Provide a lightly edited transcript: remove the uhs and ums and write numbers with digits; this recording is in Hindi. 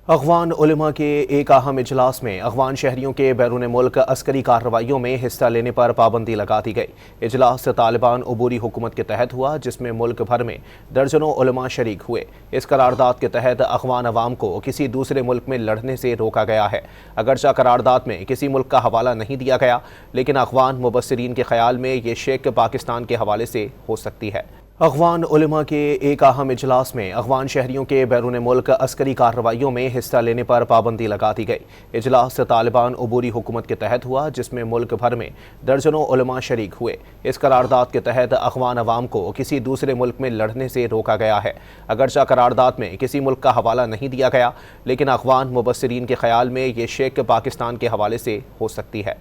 अफ़गान उलमा के एक अहम इजलास में अफ़गान शहरियों के बैरून मुल्क अस्करी कार्रवाइयों में हिस्सा लेने पर पाबंदी लगा दी गई। इजलास तालिबान अबूरी हुकूमत के तहत हुआ, जिसमें मुल्क भर में दर्जनों उलमा शरीक हुए। इस करारदाद के तहत अफ़गान अवाम को किसी दूसरे मुल्क में लड़ने से रोका गया है। अगरचा करारदाद में किसी मुल्क का हवाला नहीं दिया गया, लेकिन अफ़गान मुबस्सिरीन के ख्याल में ये शेक पाकिस्तान के हवाले से हो सकती है। अफ़गान उलमा के एक अहम इजलास में अफ़गान शहरियों के बैरून मुल्क अस्करी कार्रवाइयों में हिस्सा लेने पर पाबंदी लगा दी गई। इजलास तालिबान अबूरी हुकूमत के तहत हुआ, जिसमें मुल्क भर में दर्जनों उलमा शरीक हुए। इस करारदाद के तहत अफ़गान अवाम को किसी दूसरे मुल्क में लड़ने से रोका गया है। अगरचा करारदाद में किसी मुल्क का हवाला नहीं दिया गया, लेकिन अफ़गान मुबस्सिरीन के ख्याल में ये शेक पाकिस्तान के हवाले से हो सकती है।